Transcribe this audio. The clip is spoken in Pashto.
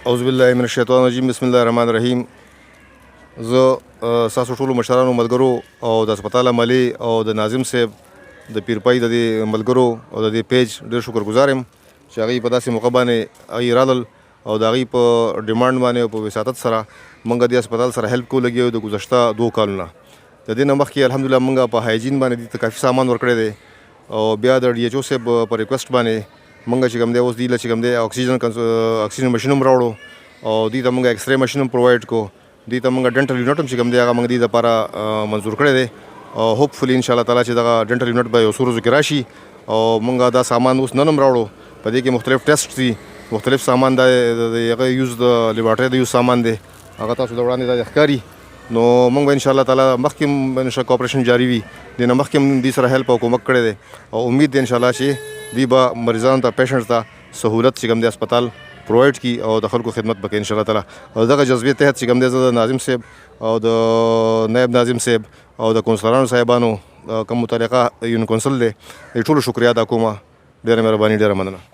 اعوذ بالله من الشیطان الرجیم بسم الله الرحمن الرحیم. زه ستاسو ټولو مشرانو ملګرو او د هسپتال عملي او د ناظم صاحب د پیرپای د دې ملګرو او د دې پیج ډېر شکرګزار یم چې هغوی په داسې موقع باندې هغوی رالل او د هغوی په ډیمانډ باندې او په وساطت سره موږ دې هسپتال سره هیلپ کوو لګیا یو د ګذشته 2 کالونه. د دې نه مخکې الحمدلله موږ په هایجین باندې دې ته کافي سامان ورکړی دی او بیا د ډي ایچ او صاحب په ریکویسټ باندې موږ چې کوم دی اوس دې له چې کوم دی اکسیجن ماشین هم راوړو او دې ته موږ ایکس رے ماشین هم پرووایډ کو. دې ته موږ ډنټل یونټ هم چې کوم دی هغه موږ دې دپاره منظور کړی دی او هوپفلي انشاءالله تعالی چې دغه ډنټل یونټ به یو څو ورځو کې راشي او موږ دا سامان اوس نن هم راوړو. په دې کې مختلف ټیسټ دي، مختلف سامان د هغه یوز د لیبارټرۍ د یوز سامان دی، هغه تاسو د وړاندې دا ښکاري. نو موږ به انشاءالله تعالی مخکې هم انشاء کوپریشن جاري وي، دې نه مخکې هم دې سره هیلپ او کومک کړی دی او امید دی انشاءالله چې دوی به مریضانو ته پیشنټس ته سهولت چې کوم دی هسپتال پرووایډ کړي او د خلکو خدمت به کوي انشاءالله تعالی. او دغه جذبې تحت چې کوم دی زه د ناظم صاحب او د نایب ناظم صاحب او د کونسلرانو صاحبانو کوم متعلقه یون کونسل دی ټولو شکریا ادا کوم. ډېره مهرباني، ډېره مننه.